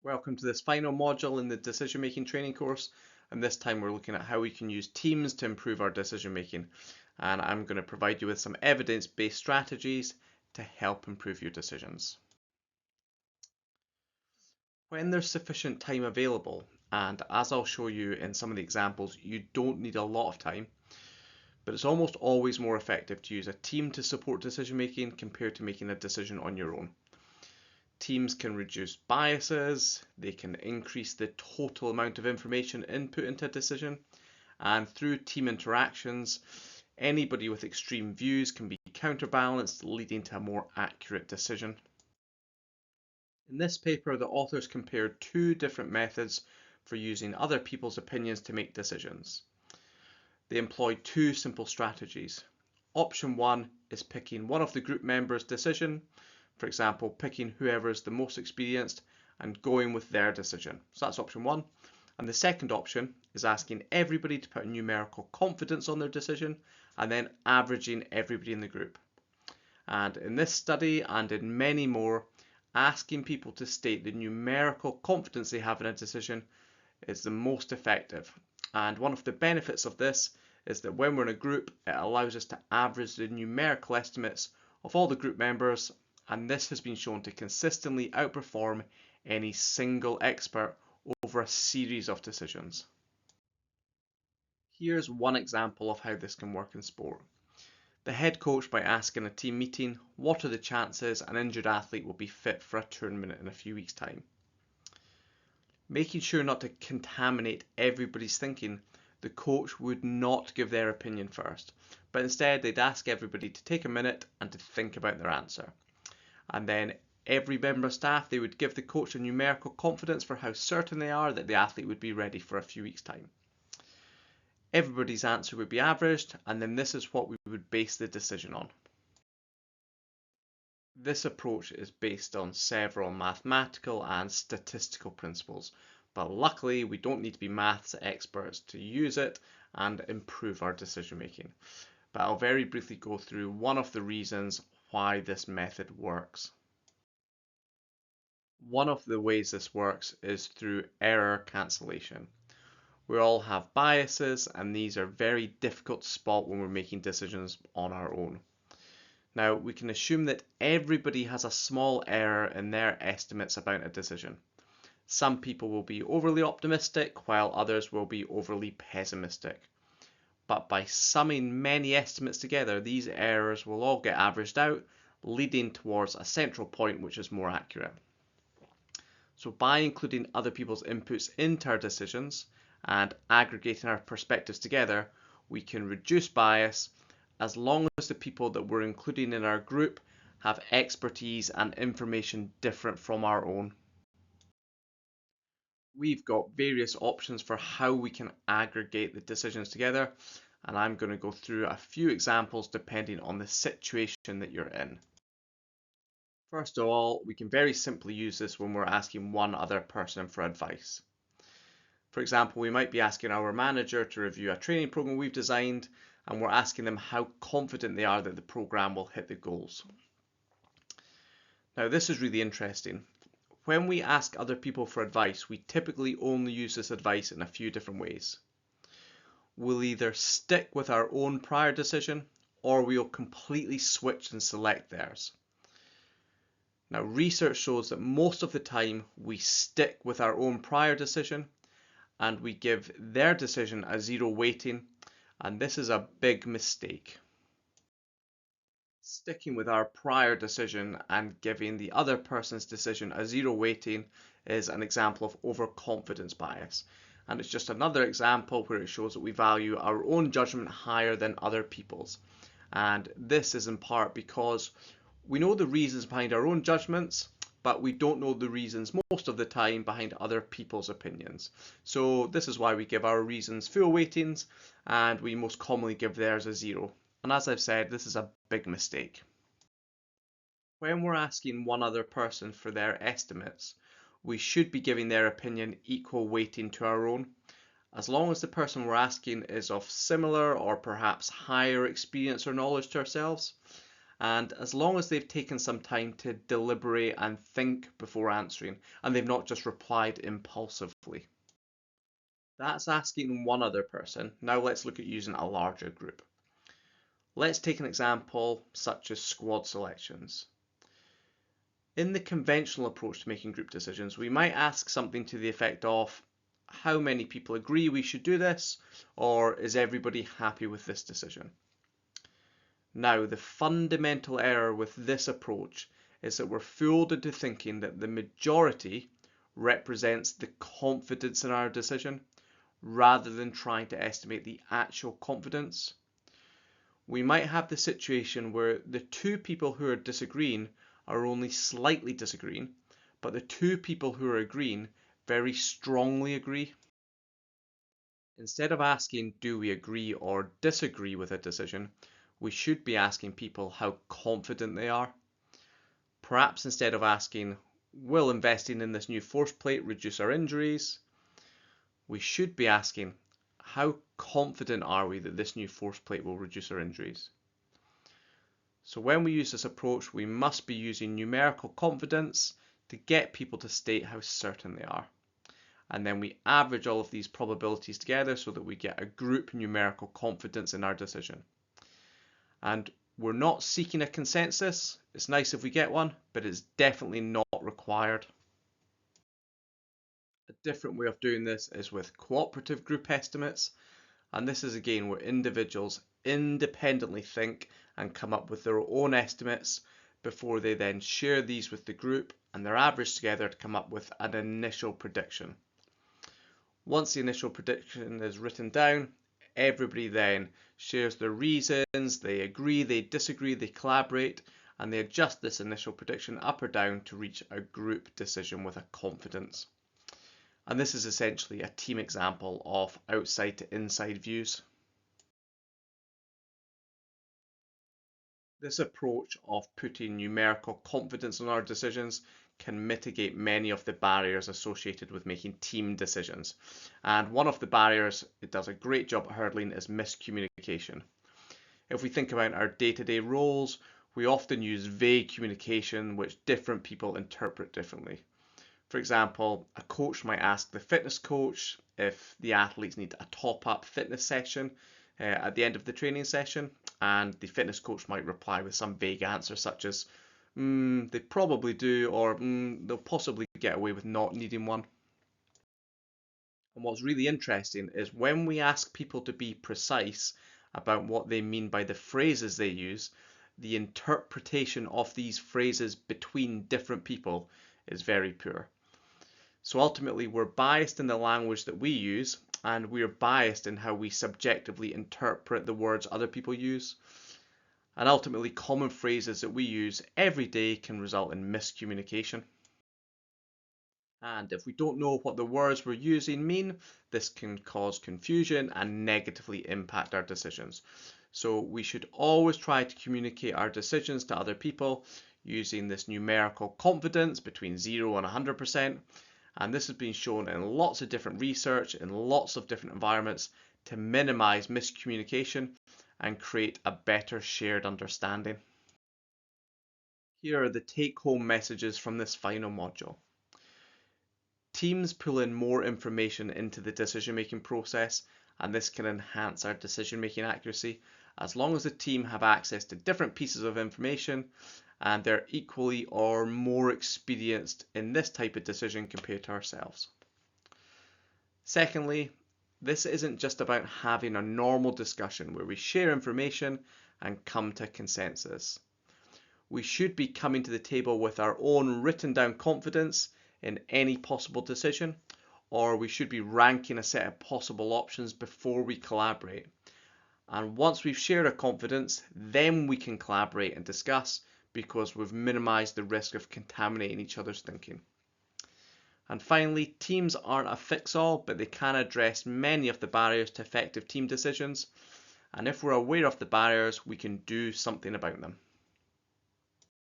Welcome to this final module in the decision making training course, and this time we're looking at how we can use teams to improve our decision making, and I'm going to provide you with some evidence-based strategies to help improve your decisions. When there's sufficient time available, and as I'll show you in some of the examples, you don't need a lot of time, but it's almost always more effective to use a team to support decision making compared to making a decision on your own. Teams can reduce biases, they can increase the total amount of information input into a decision, and through team interactions, anybody with extreme views can be counterbalanced, leading to a more accurate decision. In this paper, the authors compared two different methods for using other people's opinions to make decisions. They employed two simple strategies. Option one is picking one of the group members' decision, for example, picking whoever is the most experienced and going with their decision. So that's option one. And the second option is asking everybody to put a numerical confidence on their decision and then averaging everybody in the group. And in this study and in many more, asking people to state the numerical confidence they have in a decision is the most effective. And one of the benefits of this is that when we're in a group, it allows us to average the numerical estimates of all the group members, and this has been shown to consistently outperform any single expert over a series of decisions. Here's one example of how this can work in sport. The head coach might ask in a team meeting, what are the chances an injured athlete will be fit for a tournament in a few weeks' time? Making sure not to contaminate everybody's thinking, the coach would not give their opinion first, but instead they'd ask everybody to take a minute and to think about their answer. And then every member of staff, they would give the coach a numerical confidence for how certain they are that the athlete would be ready for a few weeks' time. Everybody's answer would be averaged, and then this is what we would base the decision on. This approach is based on several mathematical and statistical principles, but luckily we don't need to be maths experts to use it and improve our decision making. But I'll very briefly go through one of the reasons why this method works. One of the ways this works is through error cancellation. We all have biases, and these are very difficult to spot when we're making decisions on our own. Now, we can assume that everybody has a small error in their estimates about a decision. Some people will be overly optimistic, while others will be overly pessimistic. But by summing many estimates together, these errors will all get averaged out, leading towards a central point which is more accurate. So by including other people's inputs into our decisions and aggregating our perspectives together, we can reduce bias as long as the people that we're including in our group have expertise and information different from our own. We've got various options for how we can aggregate the decisions together, and I'm going to go through a few examples depending on the situation that you're in. First of all, we can very simply use this when we're asking one other person for advice. For example, we might be asking our manager to review a training program we've designed, and we're asking them how confident they are that the program will hit the goals. Now, this is really interesting. When we ask other people for advice, we typically only use this advice in a few different ways. We'll either stick with our own prior decision, or we'll completely switch and select theirs. Now, research shows that most of the time we stick with our own prior decision and we give their decision a 0 weighting, and this is a big mistake. Sticking with our prior decision and giving the other person's decision a 0 weighting is an example of overconfidence bias. And it's just another example where it shows that we value our own judgment higher than other people's. And this is in part because we know the reasons behind our own judgments, but we don't know the reasons most of the time behind other people's opinions. So this is why we give our reasons full weightings, and we most commonly give theirs a 0. And as I've said, this is a big mistake. When we're asking one other person for their estimates, we should be giving their opinion equal weighting to our own, as long as the person we're asking is of similar or perhaps higher experience or knowledge to ourselves. and as long as they've taken some time to deliberate and think before answering, and they've not just replied impulsively. That's asking one other person. Now let's look at using a larger group. Let's take an example such as squad selections. In the conventional approach to making group decisions, we might ask something to the effect of, how many people agree we should do this, or is everybody happy with this decision? Now, the fundamental error with this approach is that we're fooled into thinking that the majority represents the confidence in our decision, rather than trying to estimate the actual confidence. We might have the situation where the two people who are disagreeing are only slightly disagreeing, but the two people who are agreeing very strongly agree. Instead of asking, do we agree or disagree with a decision, we should be asking people how confident they are. Perhaps instead of asking, will investing in this new force plate reduce our injuries? We should be asking, how confident are we that this new force plate will reduce our injuries? So when we use this approach, we must be using numerical confidence to get people to state how certain they are. And then we average all of these probabilities together so that we get a group numerical confidence in our decision. And we're not seeking a consensus. It's nice if we get one, but it's definitely not required. A different way of doing this is with cooperative group estimates. And this is again where individuals independently think and come up with their own estimates before they then share these with the group, and they're averaged together to come up with an initial prediction. Once the initial prediction is written down, everybody then shares their reasons, they agree, they disagree, they collaborate, and they adjust this initial prediction up or down to reach a group decision with a confidence. And this is essentially a team example of outside to inside views. This approach of putting numerical confidence in our decisions can mitigate many of the barriers associated with making team decisions. And one of the barriers it does a great job at hurdling is miscommunication. If we think about our day-to-day roles, we often use vague communication which different people interpret differently. For example, a coach might ask the fitness coach if the athletes need a top-up fitness session at the end of the training session, and the fitness coach might reply with some vague answer such as, they probably do, or they'll possibly get away with not needing one. And what's really interesting is when we ask people to be precise about what they mean by the phrases they use, the interpretation of these phrases between different people is very poor. So ultimately, we're biased in the language that we use, and we're biased in how we subjectively interpret the words other people use. And ultimately, common phrases that we use every day can result in miscommunication. And if we don't know what the words we're using mean, this can cause confusion and negatively impact our decisions. So we should always try to communicate our decisions to other people using this numerical confidence between 0 and 100%. And this has been shown in lots of different research in lots of different environments to minimize miscommunication and create a better shared understanding. Here are the take-home messages from this final module. Teams pull in more information into the decision-making process, and this can enhance our decision-making accuracy as long as the team have access to different pieces of information and they're equally or more experienced in this type of decision compared to ourselves. Secondly, this isn't just about having a normal discussion where we share information and come to consensus. We should be coming to the table with our own written down confidence in any possible decision, or we should be ranking a set of possible options before we collaborate. And once we've shared our confidence, then we can collaborate and discuss because we've minimized the risk of contaminating each other's thinking. And finally, teams aren't a fix-all, but they can address many of the barriers to effective team decisions. And if we're aware of the barriers, we can do something about them.